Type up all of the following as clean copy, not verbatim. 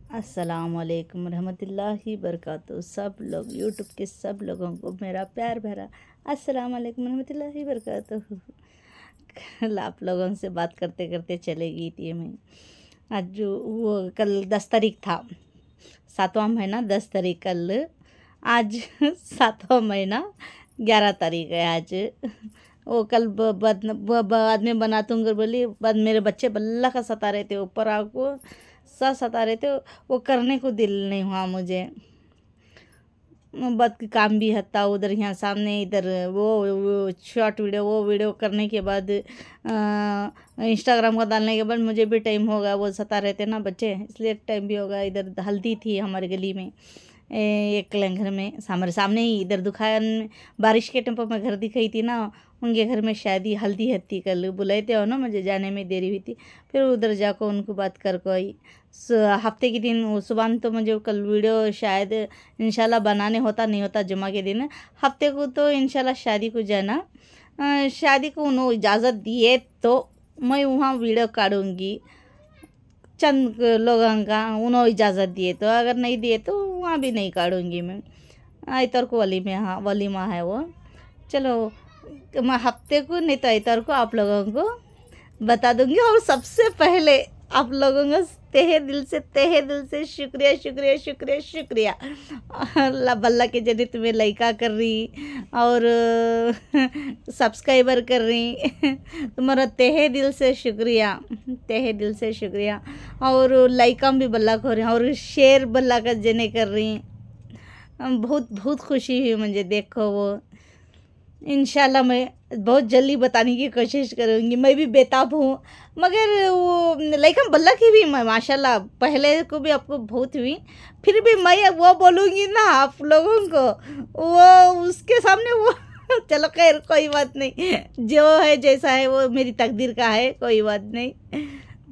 अस्सलामुअलैकुम रहमतुल्लाहि बरकातुहू। सब लोग यूट्यूब के सब लोगों को मेरा प्यार भरा अस्सलामुअलैकुम रहमतुल्लाहि बरकातुहू। कल आप लोगों से बात करते करते चले गई थी मैं। आज जो वो कल 10 तारीख था, 7वां महीना 10 तारीख कल। आज 7वां महीना 11 तारीख है आज। वो कल बाद में बना दूँगी बोली, बाद मेरे बच्चे बल्ला का सता रहे थे, ऊपर आको सता रहे थे, वो करने को दिल नहीं हुआ मुझे। बाद काम भी हत्ता उधर यहाँ सामने, इधर वो शॉर्ट वीडियो वो वीडियो करने के बाद इंस्टाग्राम का डालने के बाद मुझे भी टाइम होगा, वो सता रहे थे ना बच्चे, इसलिए टाइम भी होगा। इधर हल्दी थी हमारे गली में, एक घर में हमारे सामने ही, इधर दुकान में बारिश के टेम्पो में घर दिखाई थी ना, उनके घर में शादी हल्दी हत्ती कल बुलाए थे, और ना मुझे जाने में देरी हुई थी। फिर उधर जाकर उनको बात कर को आई। हफ्ते के दिन सुबह तो मुझे कल वीडियो शायद इंशाल्लाह बनाने होता, नहीं होता जुम्मा के दिन। हफ्ते को तो इंशाल्लाह शादी को जाना, शादी को उन्होंने इजाज़त दिए तो मैं वहाँ वीडियो काटूँगी, चंद लोगों का उन्होंने इजाज़त दिए तो, अगर नहीं दिए तो वहाँ भी नहीं काटूँगी मैं। इतर को वलीमा है वो। चलो मैं हफ्ते को नहीं तो इतर को आप लोगों को बता दूंगी। और सबसे पहले आप लोगों का तहे दिल से शुक्रिया शुक्रिया शुक्रिया शुक्रिया। अल्लाह बल्ला के जरिए तुम्हें लाइका कर रही और सब्सक्राइबर कर रही, तुम्हारा तहे दिल से शुक्रिया, तहे दिल से शुक्रिया। और लाइका भी बल्ला को रही और शेयर बल्ला का जने कर रही, बहुत बहुत खुशी हुई मुझे। देखो वो इंशाल्लाह मैं बहुत जल्दी बताने की कोशिश करूँगी। मैं भी बेताब हूँ, मगर वो लाइक बल्ला की भी मैं माशाल्लाह पहले को भी आपको बहुत हुई, फिर भी मैं वो बोलूँगी ना आप लोगों को, वो उसके सामने वो चलो खैर कोई बात नहीं, जो है जैसा है वो मेरी तकदीर का है, कोई बात नहीं।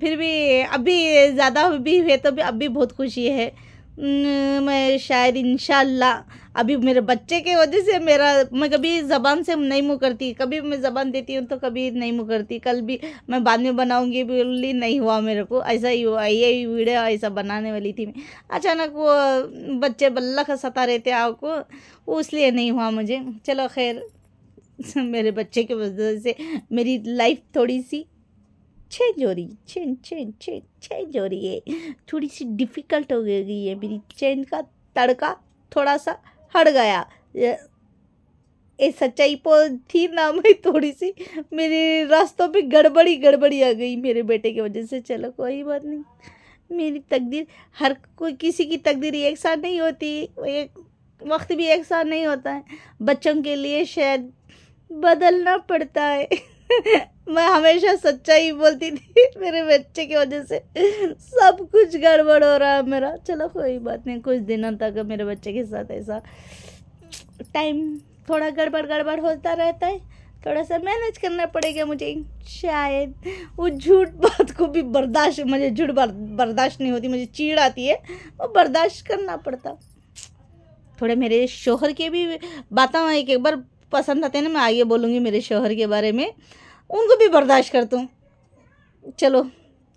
फिर भी अभी ज़्यादा भी हुए तो भी अभी बहुत खुशी है। मैं शायद इंशाल्लाह अभी मेरे बच्चे के वजह से मैं कभी ज़बान से नहीं मुँह करती, कभी मैं ज़बान देती हूँ तो कभी नहीं मुँह करती। कल भी मैं बाद में बनाऊँगी बोली, नहीं हुआ मेरे को, ऐसा ही हुआ। ये वीडियो ऐसा बनाने वाली थी मैं, अचानक वो बच्चे बल्ला का सता रहे थे आपको, इसलिए नहीं हुआ मुझे। चलो खैर, मेरे बच्चे की वजह से मेरी लाइफ थोड़ी सी चेंज हो रही, चेंज हो रही है, थोड़ी सी डिफ़िकल्ट हो गई है। मेरी चेंज का तड़का थोड़ा सा हट गया, ये सच्चाई पर थी ना, मैं थोड़ी सी मेरे रास्तों पे गड़बड़ी आ गई मेरे बेटे की वजह से। चलो कोई बात नहीं, मेरी तकदीर, हर कोई किसी की तकदीर एक साथ नहीं होती, एक वक्त भी एक साथ नहीं होता है। बच्चों के लिए शायद बदलना पड़ता है। मैं हमेशा सच्चाई बोलती थी, मेरे बच्चे की वजह से सब कुछ गड़बड़ हो रहा है मेरा। चलो कोई बात नहीं, कुछ दिनों तक मेरे बच्चे के साथ ऐसा टाइम थोड़ा गड़बड़ होता रहता है, थोड़ा सा मैनेज करना पड़ेगा मुझे शायद। वो झूठ बात को भी बर्दाश्त, मुझे झूठ बर्दाश्त नहीं होती, मुझे चीड़ आती है, वो बर्दाश्त करना पड़ता। थोड़े मेरे शोहर के भी बातें एक बार पसंद आते हैं ना, मैं आगे बोलूँगी मेरे शोहर के बारे में, उनको भी बर्दाश्त करता हूँ। चलो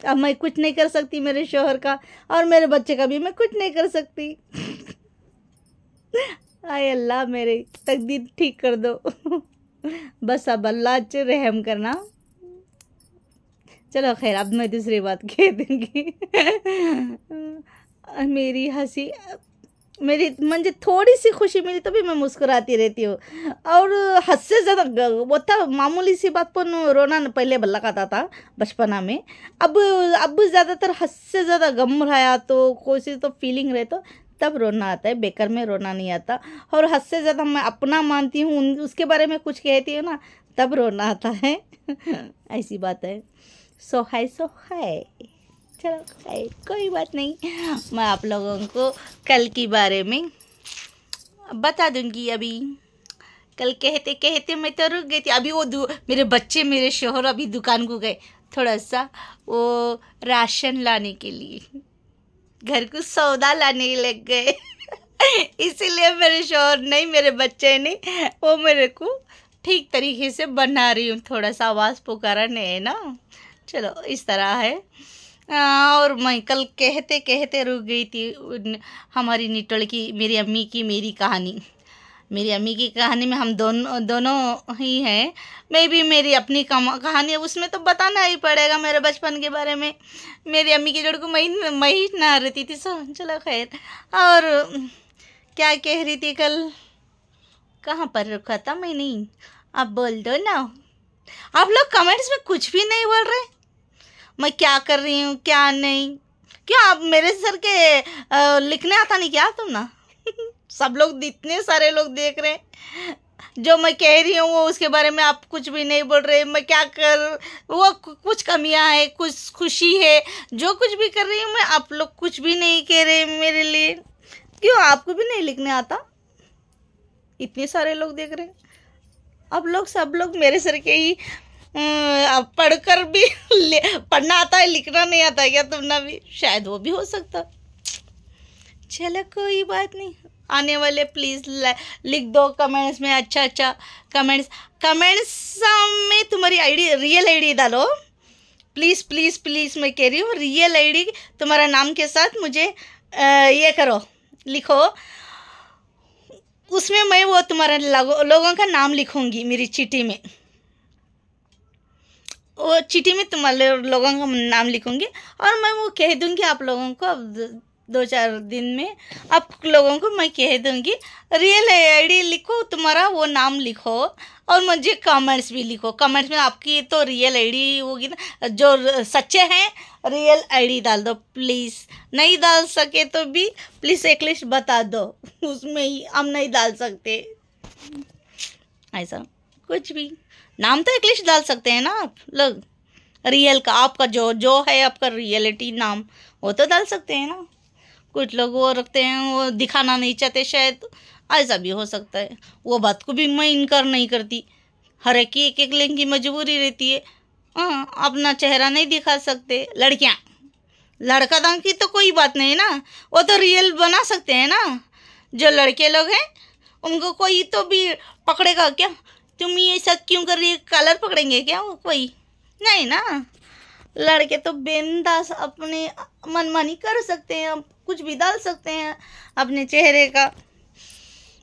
अब मैं कुछ नहीं कर सकती मेरे शोहर का, और मेरे बच्चे का भी मैं कुछ नहीं कर सकती। आए अल्लाह मेरे तकदीर ठीक कर दो। बस अब अल्लाह च रहम करना। चलो खैर, अब मैं दूसरी बात कह दूँगी। मेरी हंसी, मेरी मुझे थोड़ी सी खुशी मिली तो भी मैं मुस्कुराती रहती हूँ, और हद से ज़्यादा वो था मामूली सी बात पर रोना पहले बल्ला खाता था बचपना में। अब ज़्यादातर हद से ज़्यादा गम रहा तो कोई सी तो फीलिंग रहे तो तब रोना आता है, बेकार में रोना नहीं आता। और हद से ज़्यादा मैं अपना मानती हूँ, उसके बारे में कुछ कहती हूँ ना, तब रोना आता है। ऐसी बात है। सो है चलो कोई बात नहीं, मैं आप लोगों को कल के बारे में बता दूंगी। अभी कल कहते कहते मैं तो रुक गई थी। अभी वो मेरे बच्चे, मेरे शोहर अभी दुकान को गए थोड़ा सा वो राशन लाने के लिए, घर को सौदा लाने लग गए। इसीलिए मेरे शोहर नहीं, मेरे बच्चे नहीं, वो मेरे को ठीक तरीके से बना रही हूँ। थोड़ा सा आवाज़ पुकारा नहीं है ना, चलो इस तरह है। और मैं कल कहते कहते रुक गई थी हमारी निटोल की, मेरी अम्मी की मेरी कहानी। मेरी अम्मी की कहानी में हम दोनों ही हैं। मैं भी मेरी अपनी कहानी है, उसमें तो बताना ही पड़ेगा मेरे बचपन के बारे में। मेरी अम्मी की जोड़ को मैं ही ना रहती थी। सो चलो खैर। और क्या कह रही थी कल, कहाँ पर रुका था मैं? नहीं, आप बोल दो ना। आप लोग कमेंट्स में कुछ भी नहीं बोल रहे, मैं क्या कर रही हूँ क्या नहीं। क्यों आप मेरे सर के लिखने आता नहीं क्या तुम ना? सब लोग, इतने सारे लोग देख रहे हैं, जो मैं कह रही हूँ वो उसके बारे में आप कुछ भी नहीं बोल रहे। मैं क्या कर, वो कुछ कमियां है, कुछ खुशी है, जो कुछ भी कर रही हूँ मैं, आप लोग कुछ भी नहीं कह रहे मेरे लिए। क्यों आपको भी नहीं लिखने आता? इतने सारे लोग देख रहे हैं। अब लोग सब लोग मेरे सर के ही पढ़कर भी पढ़ना आता है, लिखना नहीं आता है क्या तुमने भी? शायद वो भी हो सकता। चलो कोई बात नहीं, आने वाले प्लीज़ लिख दो कमेंट्स में अच्छा अच्छा कमेंट्स में तुम्हारी आईडी, रियल आईडी डालो प्लीज़ प्लीज़ प्लीज़। मैं कह रही हूँ रियल आईडी तुम्हारा नाम के साथ मुझे ये करो, लिखो। उसमें मैं वो तुम्हारे लोगों का नाम लिखूंगी मेरी चिट्ठी में। वो चिट्ठी में तुम्हारे लोगों का नाम लिखूंगी और मैं वो कह दूंगी आप लोगों को। अब 2-4 दिन में आप लोगों को मैं कह दूंगी रियल आईडी लिखो, तुम्हारा वो नाम लिखो और मुझे कमेंट्स भी लिखो। कमेंट्स में आपकी तो रियल आईडी होगी ना, जो सच्चे हैं रियल आईडी डाल दो प्लीज़। नहीं डाल सके तो भी प्लीज़ एक लिस्ट बता दो, उसमें ही हम नहीं डाल सकते ऐसा कुछ भी। नाम तो एक लिस्ट डाल सकते हैं ना आप लोग, रियल का, आपका जो है आपका रियलिटी नाम, वो तो डाल सकते हैं ना। कुछ लोग वो रखते हैं, वो दिखाना नहीं चाहते, शायद ऐसा भी हो सकता है। वो बात को भी मैं इनकार नहीं करती, हर एक की एक लिंक की मजबूरी रहती है। हाँ, अपना चेहरा नहीं दिखा सकते लड़कियाँ। लड़का दाम की तो कोई बात नहीं ना, वो तो रियल बना सकते हैं ना। जो लड़के लोग हैं उनको कोई तो भी पकड़ेगा क्या? तुम ये सब क्यों कर रही है, कलर पकड़ेंगे क्या वो? कोई नहीं ना। लड़के तो बिंदास अपने मनमानी कर सकते हैं, कुछ भी डाल सकते हैं अपने चेहरे का।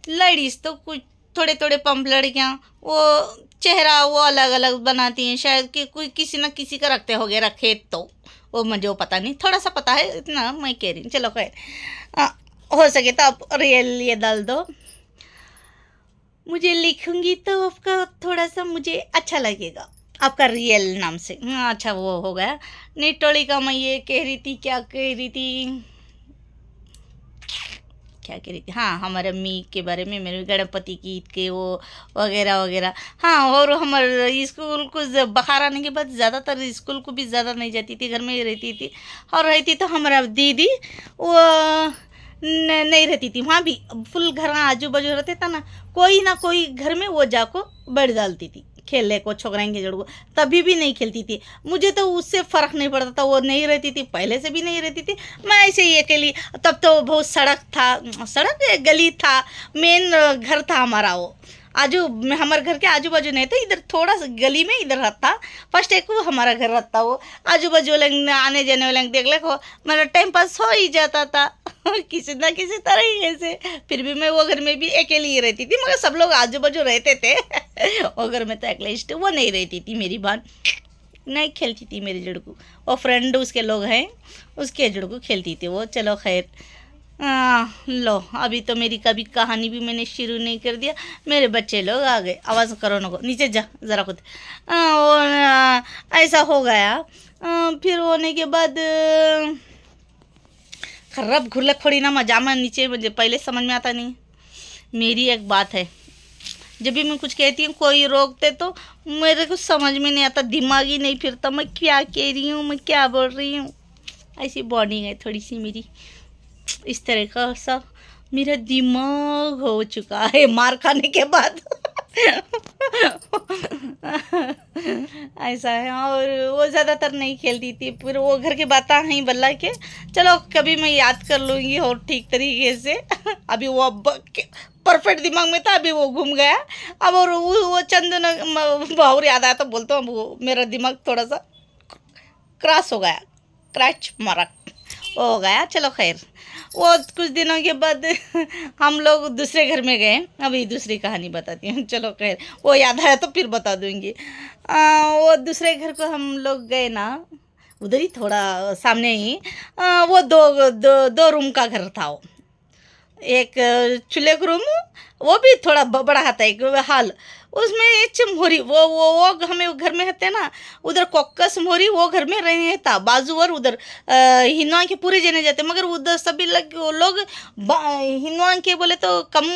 लेडीज़ तो कुछ थोड़े थोड़े पंप लड़कियाँ वो चेहरा वो अलग अलग बनाती हैं, शायद कि कोई किसी न किसी का रखते होगे रखे, तो वो मुझे पता नहीं, थोड़ा सा पता है इतना मैं कह रही हूँ। चलो खैर, हो सके तो आप रियल ये डाल दो, मुझे लिखूंगी तो आपका थोड़ा सा मुझे अच्छा लगेगा, आपका रियल नाम से। अच्छा वो हो गया। निटोली का मैं ये कह रही थी, क्या कह रही थी, हाँ, हमारे अम्मी के बारे में, मेरे गणपति की ईद के वो वगैरह वगैरह। हाँ, और हमारे स्कूल को बुखार आने के बाद ज़्यादातर स्कूल को भी ज़्यादा नहीं जाती थी, घर में ही रहती थी। और रहती तो हमारा दीदी वो नहीं रहती थी, वहाँ भी फुल घर आजू बाजू रहते था ना, कोई ना कोई घर में वो जाको बैठ डालती थी खेलने को, छोकराएंगे जड़ को। तभी भी नहीं खेलती थी, मुझे तो उससे फ़र्क नहीं पड़ता था। वो नहीं रहती थी, पहले से भी नहीं रहती थी, मैं ऐसे ही अकेली। तब तो बहुत सड़क गली था, मेन घर था हमारा। वो हमारे घर के आजू बाजू नहीं था, इधर थोड़ा सा गली में इधर रहता। फर्स्ट एक वो हमारा घर रहता, वो आजू बाजू वाले आने जाने वाले देख ले को मेरा टाइम पास हो ही जाता था किसी ना किसी तरीके से। फिर भी मैं वो घर में भी अकेली ही रहती थी, मगर सब लोग आजू बाजू रहते थे वो घर में तो अकेले वो नहीं रहती थी। मेरी बहन नहीं खेलती थी मेरे जड़कू, वो फ्रेंड उसके लोग हैं उसके जड़कू खेलती थी वो। चलो खैर, लो अभी तो मेरी कभी कहानी भी मैंने शुरू नहीं कर दिया, मेरे बच्चे लोग आ गए। आवाज़ करो ना, नीचे जा ज़रा खुद। ऐसा हो गया। फिर होने के बाद खर्रब घुरलक थोड़ी ना मजा में नीचे, मुझे पहले समझ में आता नहीं। मेरी एक बात है, जब भी मैं कुछ कहती हूँ कोई रोकते तो मेरे को समझ में नहीं आता, दिमाग ही नहीं फिरता मैं क्या कह रही हूँ, मैं क्या बोल रही हूँ। ऐसी बॉडी है थोड़ी सी मेरी, इस तरह का सा मेरा दिमाग हो चुका है मार खाने के बाद ऐसा है। और वो ज़्यादातर नहीं खेलती थी, फिर वो घर की बातें ही बल्ला के। चलो कभी मैं याद कर लूँगी और ठीक तरीके से। अभी वो परफेक्ट दिमाग में था, अभी वो घूम गया। अब और वो चंद और याद आया तो बोलता हूँ वो मेरा दिमाग थोड़ा सा क्रॉस हो गया, स्क्रैच मार्क हो गया। चलो खैर, वो कुछ दिनों के बाद हम लोग दूसरे घर में गए। अभी दूसरी कहानी बताती हूँ। चलो खैर, वो याद आया तो फिर बता दूँगी। वो दूसरे घर को हम लोग गए ना, उधर ही थोड़ा सामने ही वो दो रूम का घर था। वो एक चूल्हे का रूम, वो भी थोड़ा बड़ा था, एक हाल, उसमें एक मोहरी वो हमें घर में रहते ना, उधर कोक्कस मोहरी वो घर में रहने था बाजू। और उधर हिंदुआ के पूरे जने जाते, मगर उधर सभी लोग हिंदुआ के बोले तो कम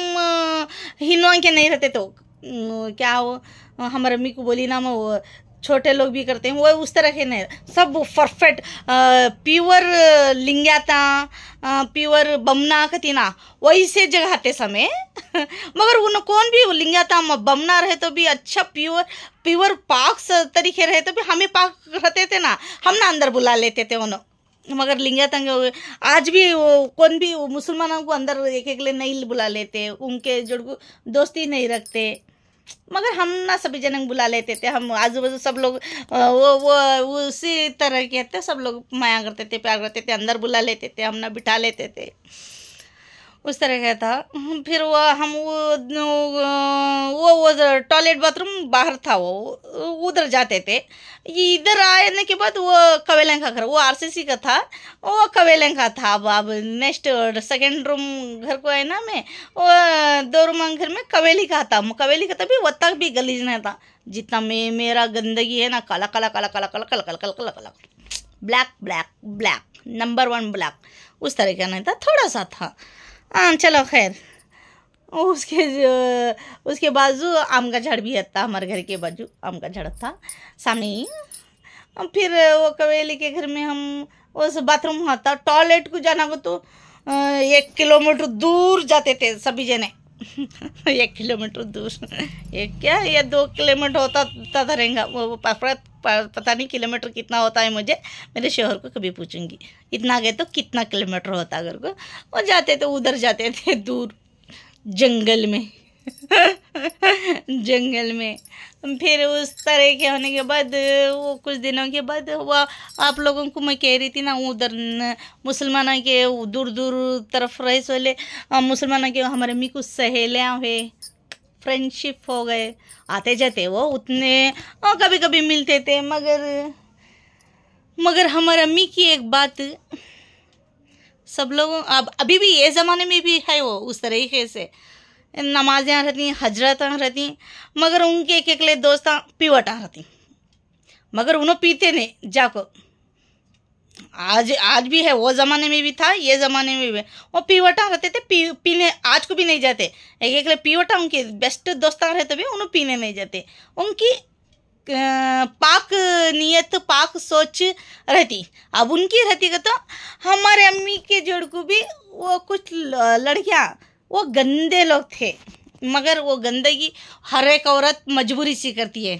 हिंदुआ के नहीं रहते। तो क्या वो हमारे अम्मी को बोली ना, मैं वो छोटे लोग भी करते हैं, वो उस तरह के नहीं, सब परफेक्ट प्योर लिंग्याता प्योर बमना कती ना वैसे जगह आते समय मगर उन कौन भी लिंग्याता बमना रहे तो भी अच्छा प्योर पाक तरीके रहे तो भी हमें पाक रहते थे ना, हम ना अंदर बुला लेते थे उन्होंने। मगर लिंग्याता आज भी वो कौन भी मुसलमानों को अंदर एक एक ले नहीं बुला लेते, उनके जोड़ को दोस्ती नहीं रखते। मगर हम ना सभी जन बुला लेते थे, हम आजू बाजू सब लोग वो उसी तरह के थे, सब लोग माया करते थे, प्यार करते थे, अंदर बुला लेते थे, हम ना बिठा लेते थे, उस तरह का था। फिर वो हम वो टॉयलेट बाथरूम बाहर था, वो उधर जाते थे। इधर आने के बाद वो कवेलें का घर, वो आरसीसी का था, वो कवेलें का था। अब नेक्स्ट सेकंड रूम घर को है ना, मैं वो 2 रूम घर में कवेली का था। कवेली का तभी वो तक भी गलीज नहीं था जितना मेरा गंदगी है ना, काला काला काला काला काला काला काला काला काला काला, black black black, number 1 black, उस तरह का नहीं था, थोड़ा सा था। हाँ चलो खैर, उसके बाजू आम का झाड़ भी था, हमारे घर के बाजू आम का झाड़ था सामने ही। फिर वो कवेली के घर में हम उस बाथरूम था, टॉयलेट को जाना को तो 1 किलोमीटर दूर जाते थे सभी जने 1 किलोमीटर दूर, एक क्या या 2 किलोमीटर होता था रहेगा वो, पता नहीं किलोमीटर कितना होता है, मुझे मेरे शोहर को कभी पूछूंगी इतना गए तो कितना किलोमीटर होता अगर को। वो जाते तो उधर जाते थे दूर जंगल में जंगल में। फिर उस तरह के होने के बाद वो कुछ दिनों के बाद वो आप लोगों को मैं कह रही थी ना, उधर मुसलमानों के दूर दूर तरफ रहे सोले मुसलमानों के हमारे अम्मी कुछ सहेलियाँ हुए, फ्रेंडशिप हो गए, आते जाते वो उतने कभी कभी मिलते थे। मगर हमारे अम्मी की एक बात सब लोगों अब अभी भी ये ज़माने में भी है, वो उस तरीके से नमाजें रहती, हजरत रहती, मगर उनके एक एकले दोस्त पीवटा रहती, मगर उन्होंने पीते नहीं जाको। आज भी है, वो ज़माने में भी था, ये ज़माने में भी वो पीवटा रहते थे, पीने आज को भी नहीं जाते। एक एकले पीवटा उनके बेस्ट दोस्त रहते भी उन्होंने पीने नहीं जाते। उनकी पाक नियत पाक सोच रहती। अब उनकी रहती का तो हमारे अम्मी के जोड़ को भी वो कुछ लड़कियां वो गंदे लोग थे, मगर वो गंदगी हर एक औरत मजबूरी से करती है।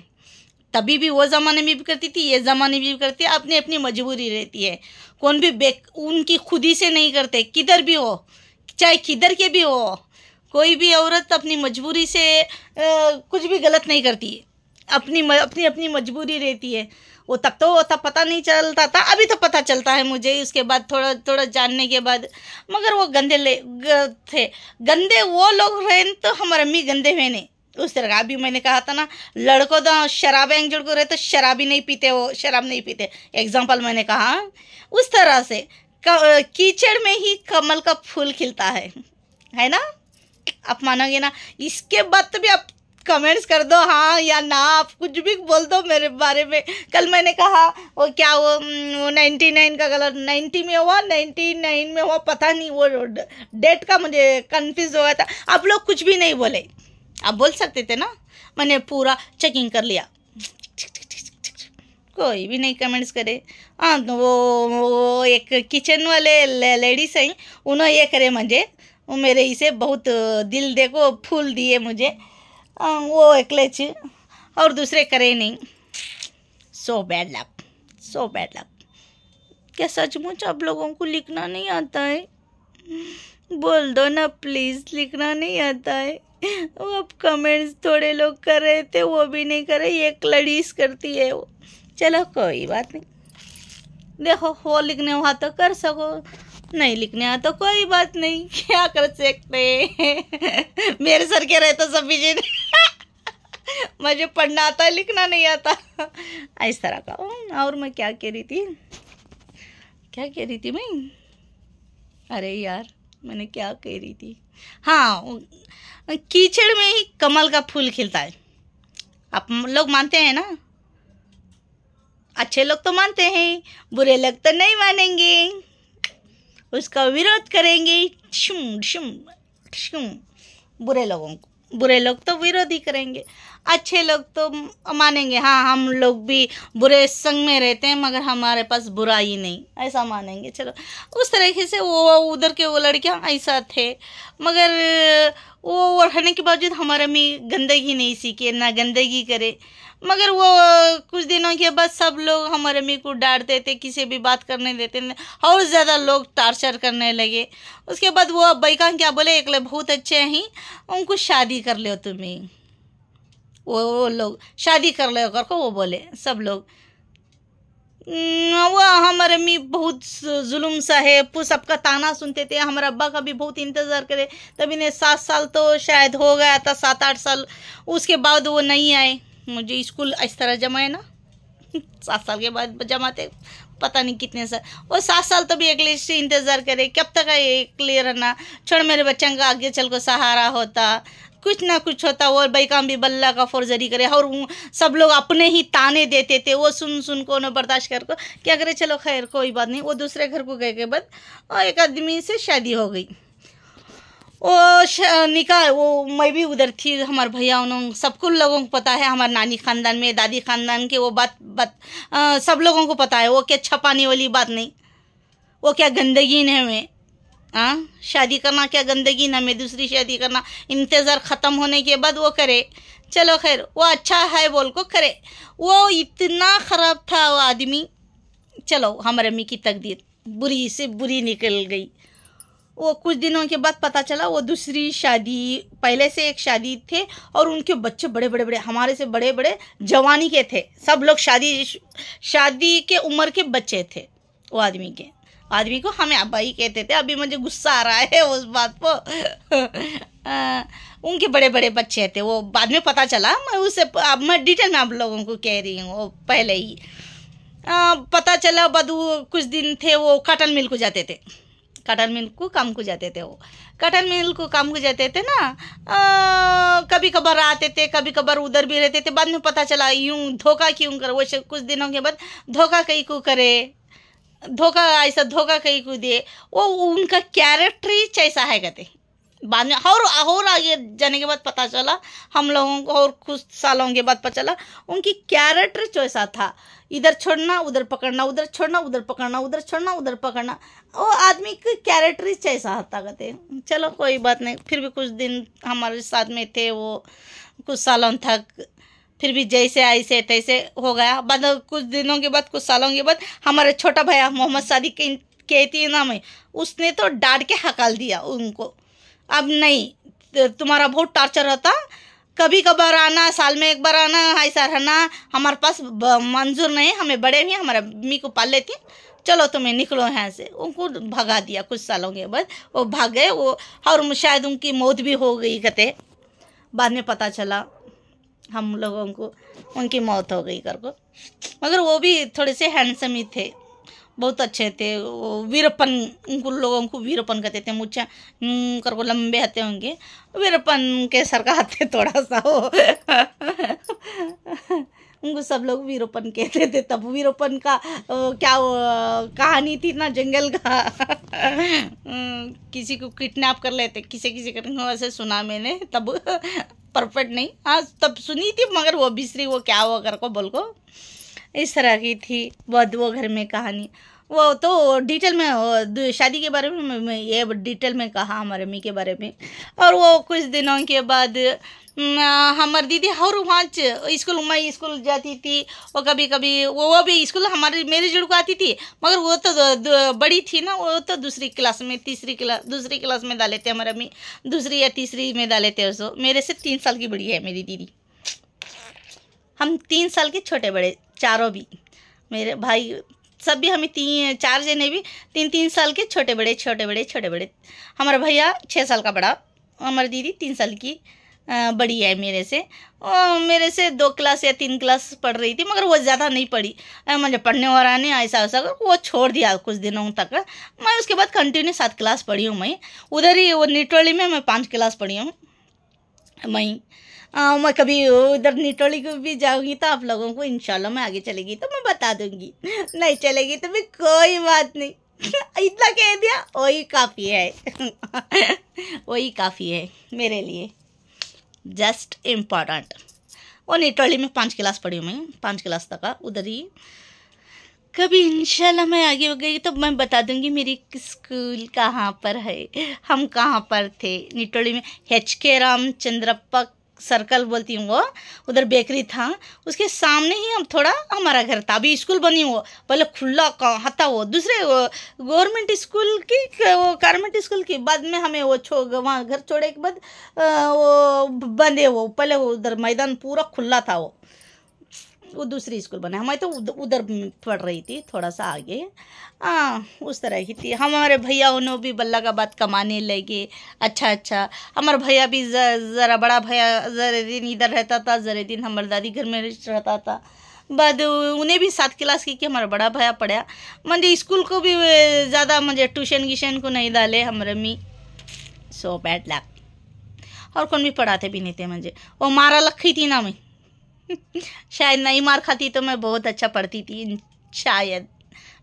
तभी भी वो ज़माने में भी करती थी, ये ज़माने में भी करती है, अपनी अपनी मजबूरी रहती है। कौन भी उनकी खुदी से नहीं करते, किधर भी हो, चाहे किधर के भी हो, कोई भी औरत अपनी मजबूरी से कुछ भी गलत नहीं करती है, अपनी मजबूरी रहती है। वो तब पता नहीं चलता था, अभी तो पता चलता है मुझे उसके बाद थोड़ा थोड़ा जानने के बाद। मगर वो थे गंदे वो लोग रहे तो हमारे अम्मी गंदे हुए नहीं उस तरह का। अभी मैंने कहा था ना, लड़कों तो शराब एंजल को रहे तो शराब ही नहीं पीते, वो शराब नहीं पीते, एग्जाम्पल मैंने कहा। उस तरह से कीचड़ में ही कमल का फूल खिलता है ना। आप मानोगे ना, इसके बाद तो भी आप कमेंट्स कर दो हाँ या ना, आप कुछ भी बोल दो मेरे बारे में। कल मैंने कहा वो क्या वो 99 का कलर 90 में हुआ, 99 में हुआ, पता नहीं वो डेट का मुझे कंफ्यूज हो गया था। आप लोग कुछ भी नहीं बोले, आप बोल सकते थे ना, मैंने पूरा चेकिंग कर लिया, कोई भी नहीं कमेंट्स करे। हाँ वो एक किचन वाले लेडीज हैं, उन्होंने ये करे मुझे, वो मेरे इसे बहुत दिल देखो फूल दिए मुझे, वो एकलेच और दूसरे करे नहीं। So bad luck, so bad luck. क्या सचमुच आप लोगों को लिखना नहीं आता है? बोल दो ना प्लीज़, लिखना नहीं आता है। वो अब कमेंट्स थोड़े लोग कर रहे थे, वो भी नहीं कर रहे, एक लड़ीस करती है वो। चलो कोई बात नहीं, देखो हो लिखने हुआ तो कर सको, नहीं लिखने आ तो कोई बात नहीं, क्या कर सकते। मेरे सर के रहे तो सब विजय मुझे पढ़ना आता है, लिखना नहीं आता, इस तरह का। और मैं क्या कह रही थी, क्या कह रही थी मैं, अरे यार मैंने क्या कह रही थी, हाँ, कीचड़ में ही कमल का फूल खिलता है। आप लोग मानते हैं ना, अच्छे लोग तो मानते हैं, बुरे लोग तो नहीं मानेंगे, उसका विरोध करेंगे, शुम शुम शुम। बुरे लोग तो विरोध ही करेंगे, अच्छे लोग तो मानेंगे, हाँ हम लोग भी बुरे संग में रहते हैं मगर हमारे पास बुराई नहीं, ऐसा मानेंगे। चलो उस तरीके से वो उधर के वो लड़कियां ऐसा थे, मगर वो रहने के बावजूद हमारे में गंदगी नहीं सीखे, ना गंदगी करे। मगर वो कुछ दिनों के बाद सब लोग हमारे मम्मी को डांटते थे, किसी भी बात करने देते नहीं, और ज़्यादा लोग टार्चर करने लगे। उसके बाद वो बैकां क्या बोले, एक लोग बहुत अच्छे हैं, उनको शादी कर लो तुम्हें, वो लोग शादी कर लो करको वो बोले सब लोग। वो हमारे मम्मी बहुत जुल्म सा है, सबका ताना सुनते थे। हमारे अब्बा का भी बहुत इंतज़ार करे, तभी ने 7 साल तो शायद हो गया था, 7-8 साल, उसके बाद वो नहीं आए। मुझे स्कूल इस तरह जमाए ना 7 साल के बाद जमाते, पता नहीं कितने साल, वो 7 साल तो भी एक लिस्ट इंतज़ार करे, कब तक एक लिए रहना, छोड़ मेरे बच्चों का आगे चल को सहारा होता, कुछ ना कुछ होता। और बैकाम भी बल्ला का फोर्जरी करे, और सब लोग अपने ही ताने देते थे, वो सुन सुन को न बर्दाश्त कर को क्या करे। चलो खैर कोई बात नहीं, वो दूसरे घर को गए के बाद एक आदमी से शादी हो गई, वो निकाह, वो मैं भी उधर थी, हमारे भैया उन्होंने, सबको लोगों को पता है, हमारे नानी खानदान में, दादी खानदान के, वो बात सब लोगों को पता है। वो क्या छपाने वाली बात नहीं, वो क्या गंदगी नहीं में, हाँ शादी करना क्या गंदगी ना में, दूसरी शादी करना, इंतज़ार ख़त्म होने के बाद वो करे। चलो खैर वो अच्छा है बोल को करे, वो इतना ख़राब था वो आदमी। चलो हमारे अम्मी की तकदीर बुरी से बुरी निकल गई। वो कुछ दिनों के बाद पता चला वो दूसरी शादी, पहले से एक शादी थे और उनके बच्चे बड़े बड़े हमारे से बड़े बड़े जवानी के थे, सब लोग शादी के उम्र के बच्चे थे। वो आदमी को हमें अब्बा ही कहते थे। अभी मुझे गुस्सा आ रहा है उस बात को। उनके बड़े बड़े बच्चे थे, वो बाद में पता चला, मैं उससे अब मैं डिटेल में आप लोगों को कह रही हूँ। वो पहले ही पता चला, बाद वो कुछ दिन थे, वो कॉटन मिल को जाते थे, कॉटन मिल को काम को जाते थे, वो कॉटन मिल को काम को जाते थे ना, कभी कभार आते थे, कभी कभार उधर भी रहते थे। बाद में पता चला यूं धोखा क्यों करे, वो कुछ दिनों के बाद धोखा कहीं को करे, धोखा ऐसा धोखा कहीं को दे, वो उनका कैरेक्टर ही कैसा है कहते। बाद में और आगे जाने के बाद पता चला हम लोगों को, और कुछ सालों के बाद पता चला उनकी कैरेक्टर कैसा था, इधर छोड़ना उधर पकड़ना, उधर छोड़ना उधर पकड़ना, उधर छोड़ना उधर पकड़ना, वो आदमी की कैरेक्टर ही कैसा था कहते। चलो कोई बात नहीं, फिर भी कुछ दिन हमारे साथ में थे वो, कुछ सालों तक, फिर भी जैसे ऐसे तैसे हो गया। बाद कुछ दिनों के बाद, कुछ सालों के बाद, हमारे छोटा भैया मोहम्मद सादिक कहती है ना मैं, उसने तो डांट के हकाल दिया उनको, अब नहीं तुम्हारा बहुत टॉर्चर होता, कभी कभार आना, साल में एक बार आना, ऐसा रहना हमारे पास मंजूर नहीं, हमें बड़े भी हमारे मम्मी को पाल लेती, चलो तुम्हें निकलो यहाँ से। उनको भगा दिया कुछ सालों के बाद, वो भाग गए वो, और शायद उनकी मौत भी हो गई कहते। बाद में पता चला हम लोगों को उनकी मौत हो गई करको, मगर वो भी थोड़े से हैंडसम ही थे, बहुत अच्छे थे। वो वीरपन, उनको लोगों को वीरपन कहते थे, मुझे करको लंबे हाथे होंगे, वीरपन के सर का हाथ थोड़ा सा हो। उनको सब लोग वीरपन कहते थे। तब वीरपन का क्या कहानी थी ना, जंगल का। किसी को किडनैप कर लेते, किसी को ऐसे सुना मैंने, तब परफेक्ट नहीं, हाँ तब सुनी थी, मगर वो बिसरी, वो क्या हुआ कर को बोल को, इस तरह की थी बहुत वो घर में कहानी। वो तो डिटेल में शादी के बारे में मैं ये डिटेल में कहा हमारे मम्मी के बारे में। और वो कुछ दिनों के बाद हमारी दीदी और वहाँ स्कूल, मैं स्कूल जाती थी, वो कभी कभी वो भी स्कूल हमारे मेरे जुड़ को आती थी, मगर वो तो बड़ी थी ना, वो तो दूसरी क्लास में डाले थे हमारे मम्मी, दूसरी या तीसरी में डाले थे उसको। मेरे से 3 साल की बड़ी है मेरी दीदी, हम 3 साल के छोटे बड़े चारों भी, मेरे भाई सब भी हमें 4 जने भी 3-3 साल के, छोटे बड़े। हमारा भैया 6 साल का बड़ा, हमारी दीदी 3 साल की बड़ी है मेरे से। और मेरे से 2 क्लास या 3 क्लास पढ़ रही थी, मगर वो ज़्यादा नहीं पढ़ी। मुझे पढ़ने वाला नहीं, ऐसा वो छोड़ दिया कुछ दिनों तक। मैं उसके बाद कंटिन्यू 7 क्लास पढ़ी हूँ। मैं उधर ही वो निटोली में मैं 5 क्लास पढ़ी हूँ। मैं कभी उधर निटोली को भी जाऊंगी तो आप लोगों को इंशाल्लाह मैं आगे चलेगी तो मैं बता दूंगी, नहीं चलेगी तो भी कोई बात नहीं। इतना कह दिया वही काफ़ी है। वही काफ़ी है मेरे लिए, जस्ट इम्पॉर्टेंट। वो निटोली में 5 क्लास पढ़ी हूँ मैं, 5 क्लास तक का उधर ही। कभी इंशाल्लाह मैं आगे हो गई तो मैं बता दूंगी मेरी स्कूल कहाँ पर है, हम कहाँ पर थे। निटोली में HK रामचंद्रप्पा सर्कल बोलती हूँ, वो उधर बेकरी था, उसके सामने ही हम थोड़ा हमारा घर था। अभी स्कूल बनी वो पहले खुला कहाँ था, वो दूसरे गवर्नमेंट स्कूल की, वो गवर्नमेंट स्कूल की बाद में हमें वो वहाँ घर छोड़े के बाद वो बंदे, वो पहले वो उधर मैदान पूरा खुला था, वो दूसरी स्कूल बना। मैं तो उधर पढ़ रही थी थोड़ा सा आगे। उस तरह की थी। हमारे भैया उन्होंने भी बल्ला का बात कमाने लगे। अच्छा हमारा भैया भी ज़रा बड़ा भैया ज़रा दिन इधर रहता था, ज़रा दिन हमारे दादी घर में रहता था। बाद उन्हें भी 7 क्लास की हमारा बड़ा भैया पढ़ा। मुझे स्कूल को भी ज़्यादा मुझे ट्यूशन को नहीं डाले हमारे मी, सो बैड लक। और कौन भी पढ़ाते भी नहीं थे मुझे। वो मारा लखी थी ना मैं। शायद नहीं मार खाती तो मैं बहुत अच्छा पढ़ती थी, शायद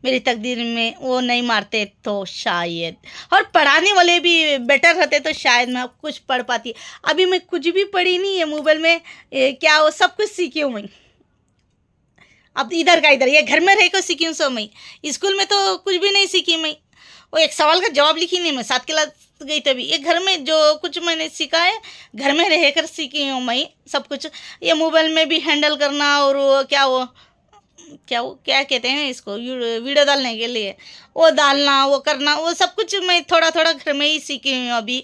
मेरी तकदीर में वो नहीं मारते तो शायद, और पढ़ाने वाले भी बेटर रहते तो शायद मैं कुछ पढ़ पाती। अभी मैं कुछ भी पढ़ी नहीं है, मोबाइल में क्या वो सब कुछ सीखी हूँ मैं। अब इधर का इधर, ये घर में रह कर सीखी हूँ सब मैं, स्कूल में तो कुछ भी नहीं सीखी मैं। वो एक सवाल का जवाब लिखी नहीं मैं, 7 क्लास गई तभी। ये घर में जो कुछ मैंने सीखा है घर में रह कर सीखी हूँ मैं सब कुछ। ये मोबाइल में भी हैंडल करना, और वो क्या कहते हैं इसको, वीडियो डालने के लिए वो डालना, वो करना, वो सब कुछ मैं थोड़ा घर में ही सीखी हूँ अभी।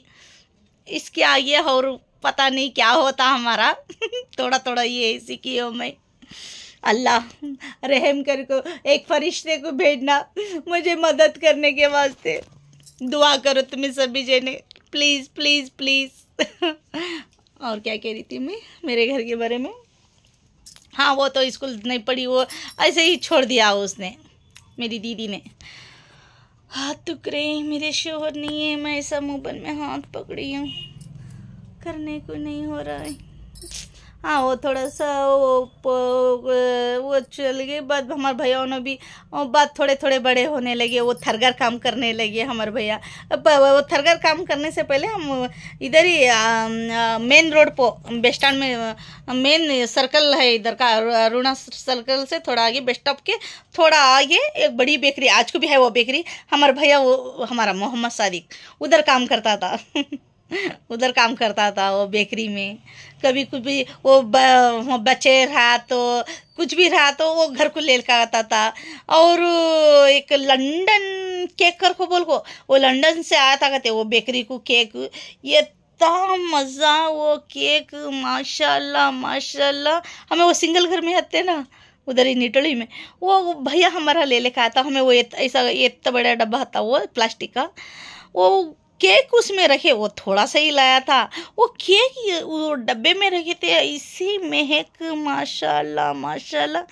इसके आगे और पता नहीं क्या होता हमारा। थोड़ा ये सीखी हूँ मैं। अल्लाह रहम कर को एक फरिश्ते को भेजना मुझे मदद करने के वास्ते। दुआ करो तुम्हें सभी जने, प्लीज़ प्लीज़ प्लीज़। और क्या कह रही थी मैं मेरे घर के बारे में। हाँ, वो तो स्कूल नहीं पढ़ी, वो ऐसे ही छोड़ दिया उसने, मेरी दीदी ने। हाथ दुख रहे मेरे शोहर नहीं है, मैं ऐसा मोबाइल में हाथ पकड़ी हूँ, करने को नहीं हो रहा है। हाँ, वो थोड़ा सा वो चल गए। बाद हमारे भैया ने भी बात थोड़े बड़े होने लगे, वो थरगर काम करने लगे हमारे भैया। वो थरगर काम करने से पहले हम इधर ही मेन रोड पर बस स्टैंड में मेन सर्कल है इधर का, अरुणा सर्कल से थोड़ा आगे बस स्टॉप के थोड़ा आगे एक बड़ी बेकरी आज को भी है। वो बेकरी हमारा भैया, वो हमारा मोहम्मद सादिक उधर काम करता था। उधर काम करता था वो बेकरी में। कभी कुछ भी वो बच्चे रहा तो कुछ भी रहा तो वो घर को ले कर आता था। और एक लंदन केक कर को बोल को, वो लंदन से आया था कहते वो बेकरी को केक, ये इतना मज़ा वो केक, माशाल्लाह माशाल्लाह। हमें वो सिंगल घर में आते ना उधर ही निटोली में, वो भैया हमारा ले लेकर आता। हमें वो ऐसा इतना बड़ा डब्बा था वो प्लास्टिक का, वो केक उसमें रखे, वो थोड़ा सा ही लाया था। वो केक वो डब्बे में रखे थे, इसी महक माशाल्लाह माशाल्लाह।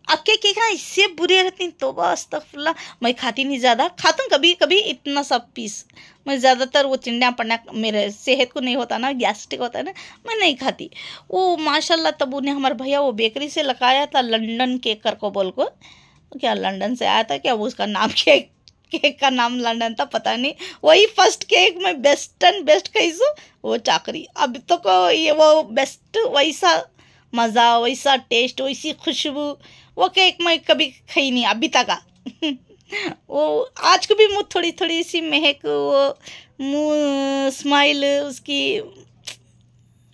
अब के केक ना इससे बुरे रहते हैं, तौबा अस्तगफुरुल्लाह। मैं खाती नहीं ज़्यादा, खाता हूँ कभी कभी इतना सब पीस। मैं ज़्यादातर वो चिंडिया पड़ना मेरे सेहत को नहीं होता ना, गैस्ट्रिक होता है ना, मैं नहीं खाती वो माशाल्लाह। तब उन्हें हमारे भैया वो बेकरी से लगाया था लंदन केक कर को बोल को, क्या लंदन से आया था क्या, वो उसका नाम केक का नाम लंदन था, पता नहीं। वही फर्स्ट केक में बेस्ट एंड बेस्ट कैसो वो चाकरी। अब तो को ये वो बेस्ट वैसा मज़ा, वैसा टेस्ट, वैसी खुशबू वो केक मैं कभी खाई नहीं अभी तक। वो आज को भी मुँह थोड़ी सी महक, वो मुँह स्माइल उसकी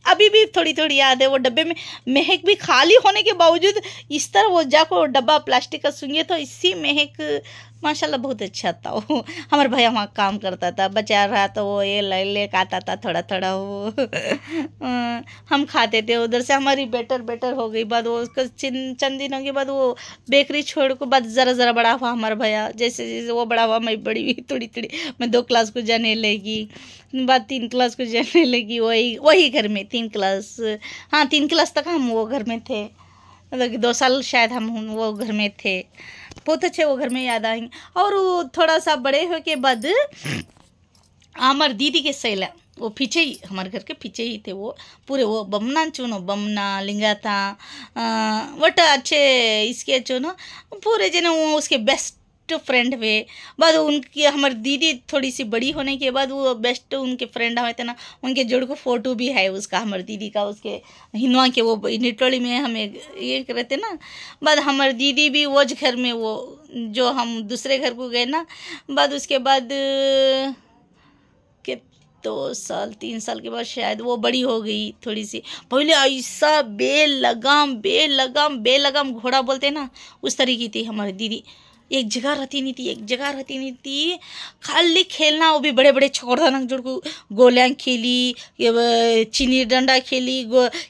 अभी भी थोड़ी याद है। वो डब्बे में महक भी खाली होने के बावजूद इस तरह वो जाको डब्बा प्लास्टिक का सूंघे तो इसी महक माशाल्लाह बहुत अच्छा था वो। हमारे भैया वहाँ काम करता था, बचा रहा तो वो ये ले आता था थोड़ा थोड़ा वो हम खाते थे उधर से। हमारी बेटर हो गई बाद वो उसका चंद दिनों के बाद वो बेकरी छोड़ को बाद ज़रा ज़रा बड़ा हुआ हमारा भैया। जैसे जैसे वो बड़ा हुआ मैं बड़ी हुई थोड़ी थोड़ी। मैं 2 क्लास को जाने लगी, बाद 3 क्लास को जाने लगी। वही घर में 3 क्लास, हाँ 3 क्लास तक हम वो घर में थे, मतलब 2 साल शायद हम वो घर में थे। बहुत अच्छे वो घर में याद आएंगे। और वो थोड़ा सा बड़े हो के बाद हमारे दीदी के सैला वो पीछे ही, हमारे घर के पीछे ही थे वो पूरे। वो बमना चुनो बमना लिंगा था वट अच्छे इसके चुनो पूरे जने वो उसके बेस्ट फ्रेंड हुए। बाद उनकी हमारी दीदी थोड़ी सी बड़ी होने के बाद वो बेस्ट उनके फ्रेंड हुए थे ना, उनके जोड़ को फ़ोटो भी है उसका, हमारी दीदी का उसके हिंदुआ के वो निटोली में हमें ये करते ना। बाद हमारी दीदी भी वो घर में वो जो हम दूसरे घर को गए ना, बाद उसके बाद के 2 साल 3 साल के बाद शायद वो बड़ी हो गई थोड़ी सी। पहले ऐसा बेलगाम घोड़ा बोलते ना उस तरीके थी हमारी दीदी। एक जगह रहती नहीं थी, खाली खेलना। वो भी बड़े बड़े छोड़दाना जोड़ को गोलियाँ खेली, चीनी डंडा खेली,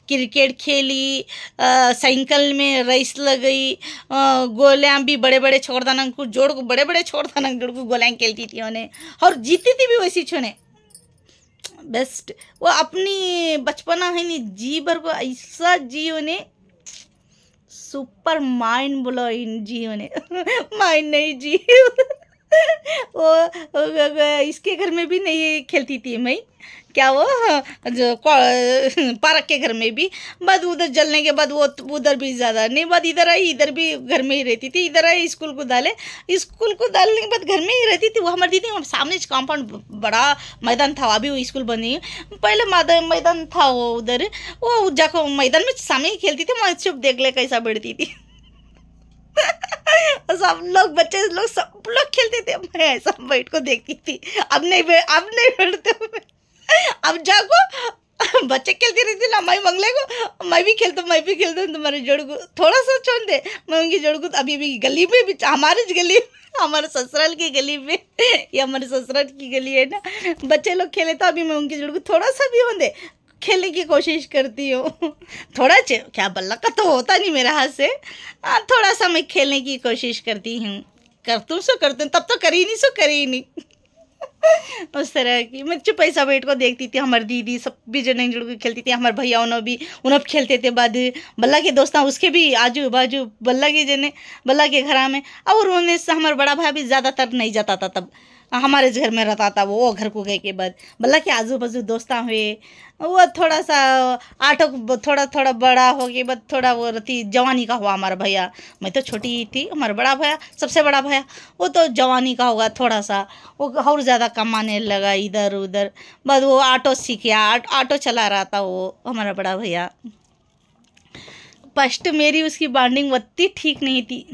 क्रिकेट खेली, साइकिल में रेस लगाई, गोलियाँ भी बड़े बड़े छोड़दाना को जोड़ को बड़े छोड़दाना जोड़ को गोलियाँ खेलती थी उन्हें, और जीती थी भी वैसी छोने बेस्ट। वो अपनी बचपना है नहीं जी भर को ऐसा जी उन्हें सुपर माइंड बोलो इन जी उन्हें माइंड नहीं जी वो इसके घर में भी नहीं खेलती थी मैं, क्या वो जो पार्क के घर में भी। बाद उधर जलने के बाद वो उधर भी ज़्यादा नहीं, बाद इधर आई, इधर भी घर में ही रहती थी। इधर आई स्कूल को डालने के बाद घर में ही रहती थी। वो हमारी दीदी सामने कंपाउंड बड़ा मैदान था, अभी वो स्कूल बनी, पहले मैदान था वो उधर, वो जाकर मैदान में सामने ही खेलती थी। मैं चुप देख ले कैसा बैठती थी सब लोग बच्चे लोग सब लोग खेलते थे, मैं ऐसा बैठ को देखती थी। अब नहीं बैठते हुए, अब जाको बच्चे खेलती रहती ना, मैं मंगले को मैं भी खेलता हूँ तुम्हारे जोड़ को थोड़ा सा छोड़ दे। मैं उनकी जोड़ को अभी भी गली में भी, हमारे गली हमारे ससुराल की गली में, ये हमारे ससुराल की गली है ना, बच्चे लोग खेले तो अभी मैं उनकी जोड़ को थोड़ा सा भी होंगे खेलने की कोशिश करती हूँ। थोड़ा क्या बल्ला का तो होता नहीं मेरे हाथ से, थोड़ा सा मैं खेलने की कोशिश करती हूँ, करती हूँ तब तो करी नहीं उस तरह की। मैं चुप पैसा बैठ को देखती थी। हमारी दीदी सब भी जने जुड़ के खेलती थी, हमारे भैया उन्होंने खेलते थे। बाद बल्ला के दोस्त उसके भी आजू बाजू बल्ला के घर में, और उन्हें हमारा बड़ा भाई भी ज़्यादातर नहीं जाता था, तब हमारे घर में रहता था वो घर को गए के बाद। बल्ला के आजू बाजू दोस्त हुए, वो थोड़ा सा आटो थोड़ा बड़ा हो गया बाद थोड़ा वो रहती जवानी का हुआ हमारा भैया। मैं तो छोटी ही थी, हमारा बड़ा भैया सबसे बड़ा भैया वो तो जवानी का होगा थोड़ा सा, वो और ज़्यादा कमाने लगा इधर उधर। बाद वो ऑटो सीख गया, ऑटो चला रहा था वो हमारा बड़ा भैया। फर्स्ट मेरी उसकी बॉन्डिंग उतनी ठीक नहीं थी।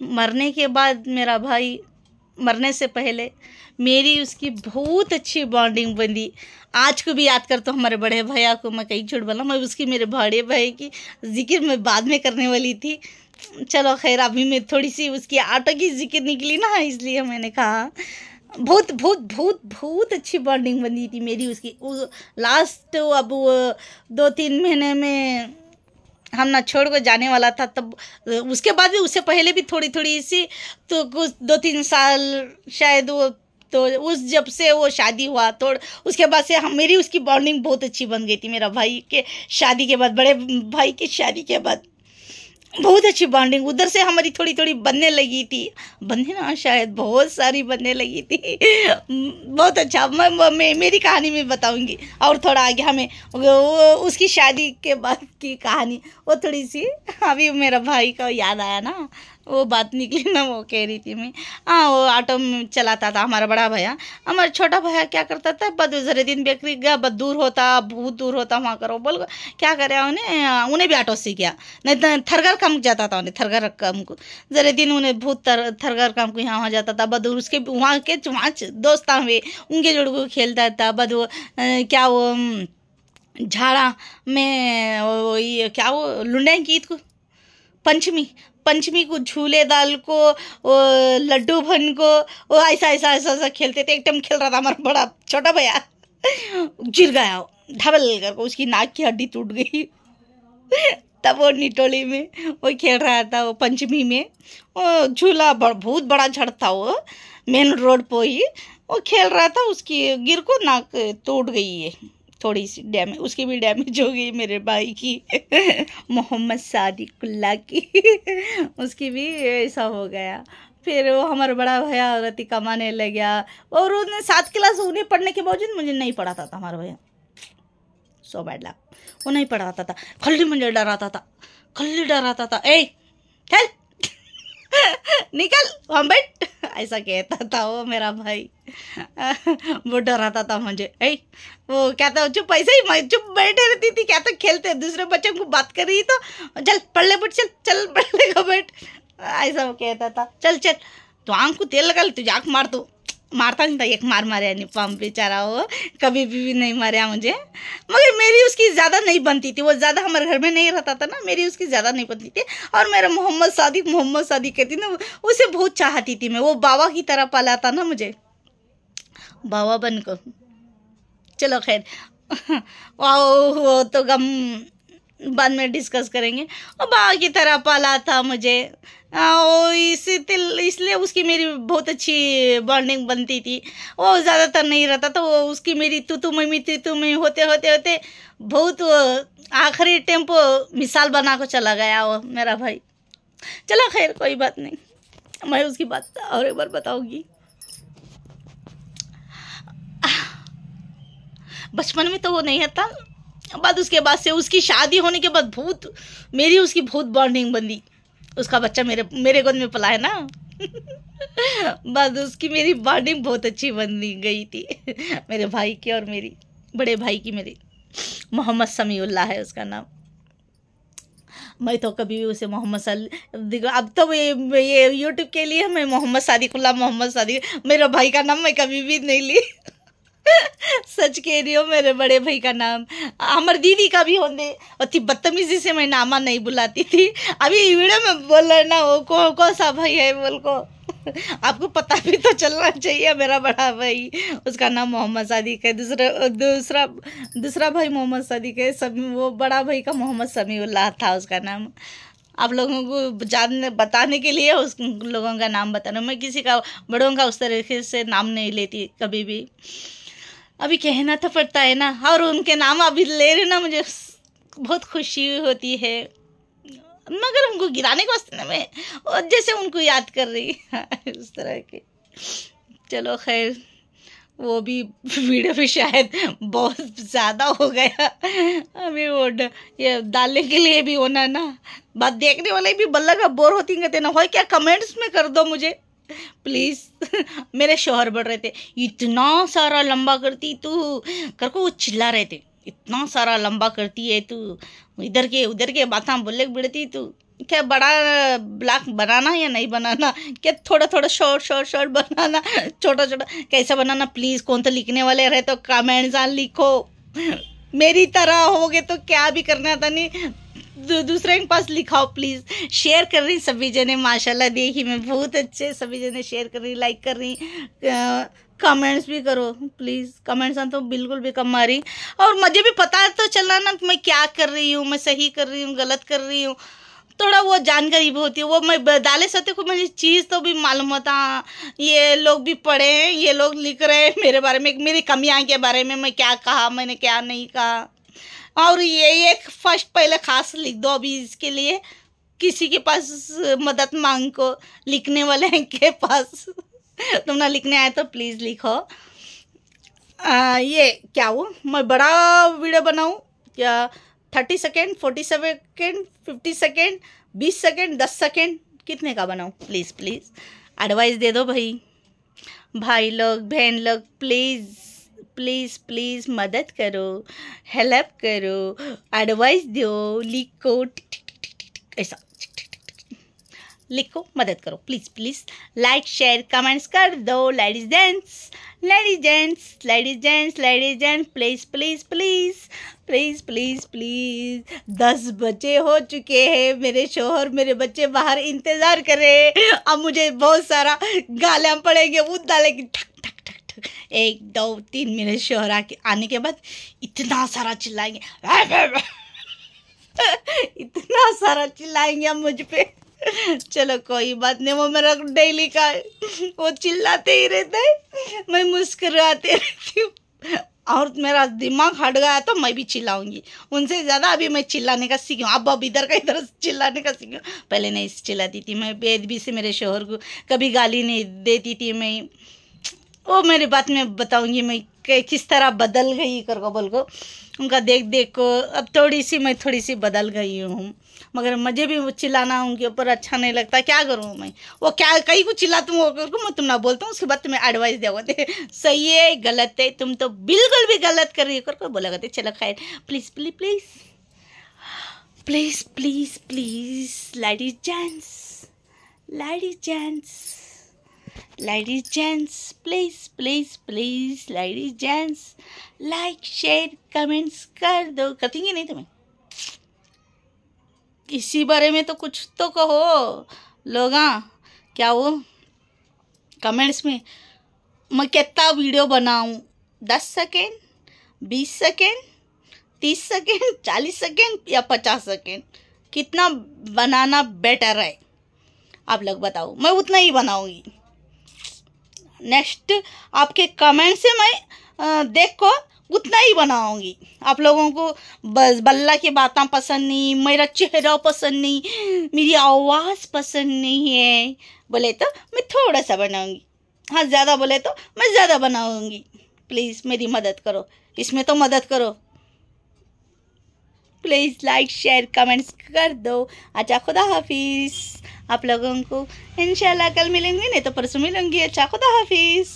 मरने के बाद मेरा भाई मरने से पहले मेरी उसकी बहुत अच्छी बॉन्डिंग बनी। आज को भी याद करता हूँ हमारे बड़े भैया को। मैं कहीं झूठ बोला, मैं उसकी मेरे बड़े भाई की जिक्र मैं बाद में करने वाली थी। चलो खैर, अभी मैं थोड़ी सी उसकी ऑटो की जिक्र निकली ना, इसलिए मैंने कहा बहुत बहुत बहुत बहुत अच्छी बॉन्डिंग बनी थी मेरी उसकी। लास्ट अब वो 2-3 महीने में हम ना छोड़ को जाने वाला था, तब उसके बाद भी उससे पहले भी थोड़ी सी तो कुछ 2-3 साल शायद वो, तो उस जब से वो शादी हुआ तो उसके बाद से मेरी उसकी बॉन्डिंग बहुत अच्छी बन गई थी। मेरा भाई के शादी के बाद, बड़े भाई की शादी के बाद बहुत अच्छी बॉन्डिंग उधर से हमारी थोड़ी बनने लगी थी। बनने ना शायद बहुत सारी बनने लगी थी बहुत अच्छा। मैं मेरी कहानी में बताऊंगी, और थोड़ा आगे हमें उसकी शादी के बाद की कहानी वो थोड़ी सी अभी मेरा भाई का याद आया ना, वो बात निकली ना, वो कह रही थी मैं। हाँ, वो ऑटो में चलाता था हमारा बड़ा भैया। हमारा छोटा भैया क्या करता था, बद जरे दिन बेकरी गया, बहुत दूर होता वहाँ करो बोल क्या करे, उन्हें भी ऑटो सीख गया। नहीं तो थरगर काम जाता था, उन्हें थरगर काम को जरे दिन उन्हें बहुत थरगर काम को यहाँ जाता था। बद उसके वहाँ दोस्त हुए, उनके जोड़ को खेलता था। बद वो क्या वो झाड़ा में वो ये क्या वो लुंडे की ईद को पंचमी पंचमी को झूले दाल को, वो लड्डू भन को, वो ऐसा ऐसा ऐसा ऐसा खेलते थे। एक टाइम खेल रहा था हमारा बड़ा छोटा भैया, गिर गया ढबल करके, उसकी नाक की हड्डी टूट गई। तब वो निटोली में वो खेल रहा था, वो पंचमी में वो झूला बहुत बड़ा झड़ था, वो मेन रोड पर ही वो खेल रहा था, उसकी गिर को नाक टूट गई है, थोड़ी सी डैमेज, उसकी भी डैमेज हो गई मेरे भाई की। मोहम्मद सादिकुल्ला की उसकी भी ऐसा हो गया। फिर वो हमारा बड़ा भैया रति कमाने लग गया, और उन्हें 7 क्लास उन्हें पढ़ने के बावजूद मुझे नहीं पढ़ाता था हमारा भैया। सो बैड लक, वो नहीं पढ़ाता था, खल्ली मुझे डराता था, खल्ली डराता था, ए चल निकल हम बैठ, ऐसा कहता था वो मेरा भाई। वो डराता था मुझे, ए वो कहता चुप, ऐसे ही मैं चुप बैठे रहती थी, क्या तो खेलते दूसरे बच्चों को बात कर रही तो चल पढ़ ले, चल चल पढ़ ले बैठ, ऐसा वो कहता था। चल चल तो आँख को तेल लगा, तुझे आँख मार, तो मारता नहीं था, एक मार मारे निपाम बेचारा, वो कभी भी नहीं मारा मुझे। मगर मेरी उसकी ज़्यादा नहीं बनती थी, वो ज़्यादा हमारे घर में नहीं रहता था ना, मेरी उसकी ज़्यादा नहीं बनती थी। और मेरा मोहम्मद सादिक कहती ना, उसे बहुत चाहती थी मैं, वो बाबा की तरह पाला था ना मुझे, बाबा बन को। चलो खैर, वो तो गम बाद में डिस्कस करेंगे। और बाबा की तरह पाला था मुझे, इसलिए उसकी मेरी बहुत अच्छी बॉन्डिंग बनती थी। वो ज़्यादातर नहीं रहता तो वो उसकी मेरी तू मम्मी होते होते होते बहुत आखिरी टेम्पो मिसाल बना को चला गया वो मेरा भाई। चलो खैर कोई बात नहीं, मैं उसकी बात और एक बार बताऊंगी। बचपन में तो वो नहीं था, बाद उसके बाद से उसकी शादी होने के बाद बहुत मेरी उसकी बहुत बॉन्डिंग बनी। उसका बच्चा मेरे गोद में पला है ना बाद उसकी मेरी बॉन्डिंग बहुत अच्छी बन गई थी मेरे भाई की और मेरी, बड़े भाई की मेरी। मोहम्मद समीउल्लाह है उसका नाम। मैं तो कभी भी उसे अब तो ये यूट्यूब के लिए मैं मोहम्मद सादिक मेरे भाई का नाम मैं कभी भी नहीं ली सच कह रही हूँ, मेरे बड़े भाई का नाम, हमारी दीदी का भी होने, और थी बदतमीजी से मैं नामा नहीं बुलाती थी। अभी वीडियो में बोल रहे ना वो कौन सा भाई है बोल को आपको पता भी तो चलना चाहिए। मेरा बड़ा भाई उसका नाम मोहम्मद सादिक है, दूसरा भाई मोहम्मद सादिक है, वो बड़ा भाई का मोहम्मद समीउल्लाह था उसका नाम। आप लोगों को बताने के लिए उस लोगों का नाम बताना, मैं किसी का बड़ों का उस तरीके से नाम नहीं लेती कभी भी। अभी कहना तो पड़ता है ना, और उनके नाम अभी ले रहे ना, मुझे बहुत खुशी होती है, मगर उनको गिराने के वास्ते मैं और जैसे उनको याद कर रही उस तरह के। चलो खैर, वो भी वीडियो भी शायद बहुत ज़्यादा हो गया। अभी वो ये डालने के लिए भी होना ना, बात देखने वाले भी बल्ला का बोर होती कहते ना, हो क्या कमेंट्स में कर दो मुझे प्लीज़ मेरे शौहर बढ़ रहे थे, इतना सारा लंबा करती तू कर को, वो चिल्ला रहे थे, इतना सारा लंबा करती है तू, इधर के बातें बोले बिड़ती तू, क्या बड़ा ब्लॉग बनाना या नहीं बनाना, क्या थोड़ा शॉर्ट बनाना, छोटा कैसा बनाना, प्लीज़। कौन तो लिखने वाले रहे तो कमेंट्स लिखो, मेरी तरह होगे तो क्या भी करना था नहीं, दूसरे के पास लिखाओ प्लीज़। शेयर कर रही सभी जने, माशाल्लाह देखी मैं बहुत अच्छे, सभी जने शेयर कर रही, लाइक कर रही, कमेंट्स भी करो प्लीज़। कमेंट्स तो बिल्कुल भी कम आ रही, और मुझे भी पता तो चला ना मैं क्या कर रही हूँ, मैं सही कर रही हूँ गलत कर रही हूँ, थोड़ा वो जानकारी भी होती है। वो मैं डाले सत्य को मुझे चीज़ तो भी मालूम होता, ये लोग भी पढ़े हैं, ये लोग लिख रहे हैं मेरे बारे में, मेरी कमियाँ के बारे में, मैं क्या कहा मैंने क्या नहीं कहा। और ये एक फर्स्ट पहले खास लिख दो अभी इसके लिए, किसी के पास मदद मांग को, लिखने वाले के पास तुम ना लिखने आए तो प्लीज़ लिखो। ये क्या वो मैं बड़ा वीडियो बनाऊँ क्या, 30 second 40 second 50 second 20 second 10 second कितने का बनाऊँ, प्लीज़ एडवाइस दे दो भाई लोग बहन लोग, प्लीज़ मदद करो, हेल्प करो, एडवाइस दो, लिखो ऐसा लिखो, मदद करो please please. Like share comments कर दो। Ladies gents ladies gents ladies gents ladies gents, please please please please please please. 10 बजे हो चुके हैं, मेरे शोहर मेरे बच्चे बाहर इंतज़ार कर रहे हैं। अब मुझे बहुत सारा गालियाँ पड़ेंगे, वो डालेंगे ठक ठक ठक ठक, 1 2 3। मेरे शोहर आने के बाद इतना सारा चिल्लाएंगे, इतना सारा चिल्लाएंगे अब मुझ पे। चलो कोई बात नहीं, वो मेरा डेली का है, वो चिल्लाते ही रहते हैं, मैं मुस्कुराते रहती हूँ। और मेरा दिमाग हट गया तो मैं भी चिल्लाऊंगी उनसे ज़्यादा। अभी मैं चिल्लाने का सीखी हूँ, अब इधर का इधर चिल्लाने का सीखी हूँ। पहले नहीं चिल्लाती थी मैं, बेदबी से मेरे शोहर को कभी गाली नहीं देती थी मैं। वो मेरी बात में बताऊंगी मैं किस तरह बदल गई कर को बोल को, उनका देख देख को अब मैं थोड़ी सी बदल गई हूँ। मगर मुझे भी वो चिल्लाना उनके ऊपर अच्छा नहीं लगता, क्या करूँ मैं। वो क्या कहीं को चिल्लाती हूँ, मैं तुम ना बोलता हूँ, उसके बाद तुम्हें एडवाइस दिया होते सही है गलत है, तुम तो बिल्कुल भी गलत कर रही हो कर बोला करते। चलो खैर, please please please please please please ladies gents ladies gents ladies gents, please please please ladies gents, like share comments कर दो। करेंगे नहीं तुम्हें इसी बारे में तो कुछ तो कहो लोग। क्या वो कमेंट्स में मैं कितना वीडियो बनाऊं, 10 सेकेंड 20 सेकेंड 30 सेकेंड 40 सेकेंड या 50 सेकेंड, कितना बनाना बेटर है आप लोग बताओ। मैं उतना ही बनाऊंगी। नेक्स्ट आपके कमेंट से मैं देखो उतना ही बनाऊंगी। आप लोगों को बस बल्ला की बातें पसंद नहीं, मेरा चेहरा पसंद नहीं, मेरी आवाज़ पसंद नहीं है बोले तो मैं थोड़ा सा बनाऊंगी। हाँ, ज़्यादा बोले तो मैं ज़्यादा बनाऊंगी। प्लीज़ मेरी मदद करो, इसमें तो मदद करो प्लीज़। लाइक शेयर कमेंट्स कर दो। अच्छा, खुदा हाफिज़। आप लोगों को इंशाल्लाह कल मिलेंगे, नहीं तो परसों मिलेंगे। अच्छा, खुदा हाफिज़।